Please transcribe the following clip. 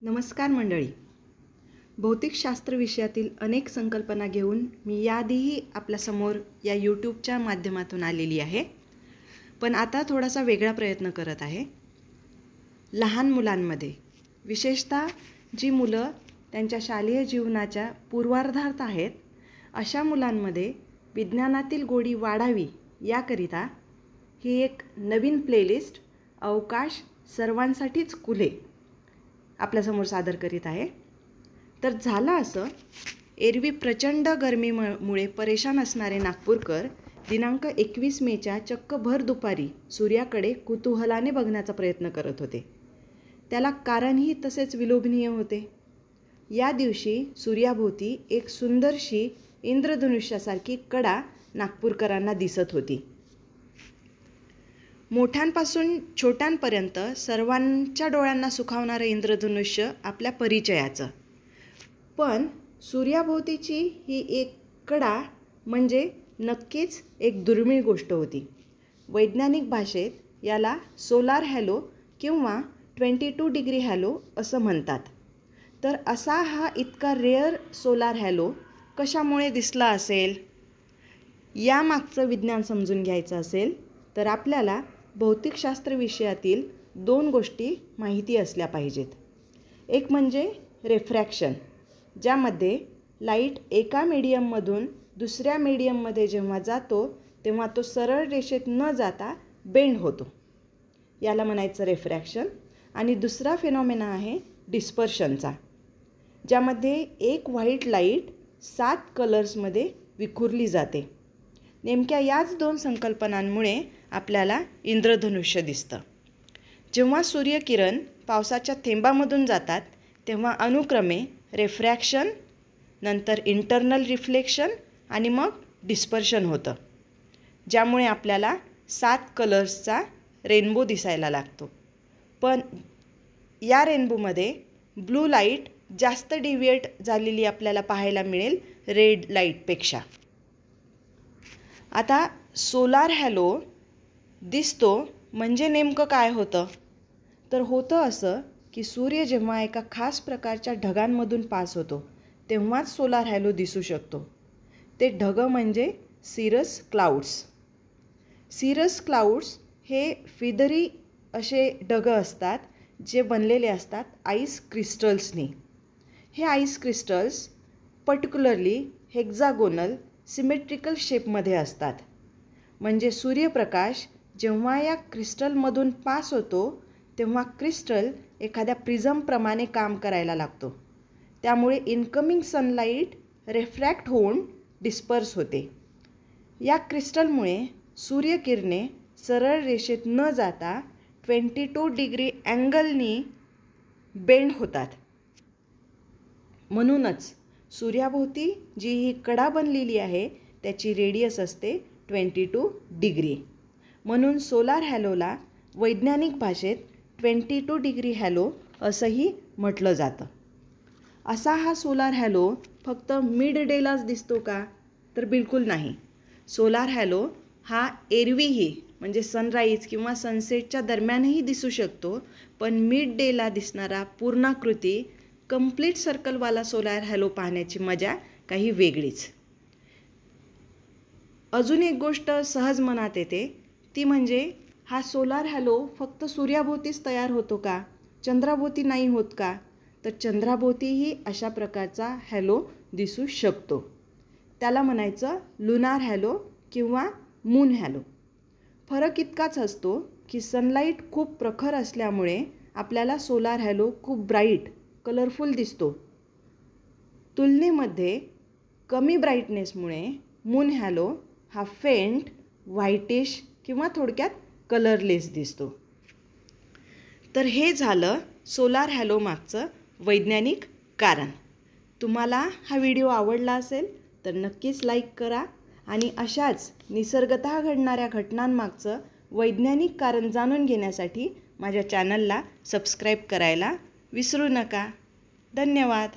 नमस्कार मंडळी. भौतिकशास्त्र विषयातील अनेक संकल्पना घेऊन मी याआधीही आपल्यासमोर या यूट्यूबच्या माध्यमातून आलेली आहे, पण आता थोडासा वेगळा प्रयत्न करत आहे. लहान मुलांमध्ये, विशेषतः जी मुलं त्यांच्या शालेय जीवनाच्या पूर्वार्धात आहेत, अशा मुलांमध्ये विज्ञानातील गोडी वाढावी याकरिता ही एक नवीन प्लेलिस्ट अवकाश सर्वांसाठीच खुले आपल्यासमोर सादर करीत आहे. तर झालं असं, एरवी प्रचंड गरमीमुळे परेशान असणारे नागपूरकर दिनांक 21 मेच्या चक्क भर दुपारी सूर्याकडे कुतूहलाने बघण्याचा प्रयत्न करत होते. त्याला कारणही तसेच विलोभनीय होते. या दिवशी सूर्याभोवती एक सुंदरशी इंद्रधनुष्यासारखी कडा नागपूरकरांना दिसत होती. मोठ्यांपासून छोट्यांपर्यंत सर्वांच्या डोळ्यांना सुखावणारं इंद्रधनुष्य आपल्या परिचयाचं, पण सूर्याभोवतीची ही एक कडा म्हणजे नक्कीच एक दुर्मिळ गोष्ट होती. वैज्ञानिक भाषेत याला सोलार हॅलो किंवा 22 डिग्री हॅलो असं म्हणतात. तर असा हा इतका रेअर सोलार हॅलो कशामुळे दिसला असेल, यामागचं विज्ञान समजून घ्यायचं असेल तर आपल्याला भौतिकशास्त्र विषयातील 2 गोष्टी माहिती असल्या पाहिजेत. एक म्हणजे रिफ्रॅक्शन, ज्यामध्ये लाईट एका मीडियममधून दुसऱ्या मीडियममध्ये जेव्हा जातो तेव्हा तो सरळ रेषेत न जाता बेंड होतो, याला म्हणायचं रिफ्रॅक्शन. आणि दुसरा फेनॉमेना आहे डिस्पर्शनचा, ज्यामध्ये एक व्हाईट लाईट 7 कलर्समध्ये विखुरली जाते. नेमक्या याच 2 संकल्पनांमुळे आपल्याला इंद्रधनुष्य दिसतं. जेव्हा सूर्यकिरण पावसाच्या थेंबामधून जातात तेव्हा अनुक्रमे रिफ्रॅक्शन, नंतर इंटरनल रिफ्लेक्शन आणि मग डिस्पर्शन होतं, ज्यामुळे आपल्याला 7 कलर्सचा रेनबो दिसायला लागतो. पण या रेनबोमध्ये ब्लू लाईट जास्त डिव्हिएट झालेली आपल्याला पाहायला मिळेल रेड लाईटपेक्षा. आता सोलार हॅलो दिसतो म्हणजे नेमकं काय होतं, तर होतं असं की सूर्य जेव्हा एका खास प्रकारच्या ढगांमधून पास होतो तेव्हाच सोलार हॅलो दिसू शकतो. ते ढग म्हणजे सिरस क्लाउड्स. सिरस क्लाउड्स हे फिदरी असे ढग असतात, जे बनलेले असतात आईस क्रिस्टल्सनी. हे ice crystals particularly hexagonal symmetrical शेपमध्ये असतात. म्हणजे सूर्यप्रकाश जेव्हा या क्रिस्टलमधून पास होतो तेव्हा क्रिस्टल एखाद्या प्रिझमप्रमाणे काम करायला लागतो. त्यामुळे इनकमिंग सनलाईट रिफ्रॅक्ट होऊन डिस्पर्स होते. या क्रिस्टलमुळे सूर्यकिरणे सरळ रेषेत न जाता 22 डिग्री अँगलनी बेंड होतात. म्हणूनच सूर्याभोवती जी ही कडा बनलेली आहे त्याची रेडियस असते 22 डिग्री. म्हणून सोलार हॅलोला वैज्ञानिक भाषेत 22 डिग्री हॅलो असंही म्हटलं जातं. असा हा सोलार हॅलो फक्त मिड डेलाच दिसतो का, तर बिलकुल नाही. सोलार हॅलो हा एरवीही म्हणजे सनराईज किंवा सनसेटच्या दरम्यानही दिसू शकतो, पण मिड डेला दिसणारा पूर्णाकृती कंप्लीट सर्कलवाला सोलार हॅलो पाहण्याची मजा काही वेगळीच. अजून एक गोष्ट सहज मनात येते, ती म्हणजे हा सोलार हॅलो फक्त सूर्याभोवतीच तयार होतो का, चंद्राभोवती नाही होत का, तर चंद्राभोवतीही अशा प्रकारचा हॅलो दिसू शकतो. त्याला म्हणायचं लुनार हॅलो किंवा मून हॅलो. फरक इतकाच असतो की सनलाईट खूप प्रखर असल्यामुळे आपल्याला सोलार हॅलो खूप ब्राईट कलरफुल दिसतो. तुलनेमध्ये कमी ब्राईटनेसमुळे मून हॅलो हा फेंट व्हाईटिश किंवा थोडक्यात कलरलेस दिसतो. तर हे झालं सोलार हॅलो मागचं वैज्ञानिक कारण. तुम्हाला हा व्हिडिओ आवडला असेल तर नक्कीच लाईक करा आणि अशाच निसर्गतः घडणाऱ्या घटनांमागचं वैज्ञानिक कारण जाणून घेण्यासाठी माझ्या चॅनलला सबस्क्राईब करायला विसरू नका. धन्यवाद.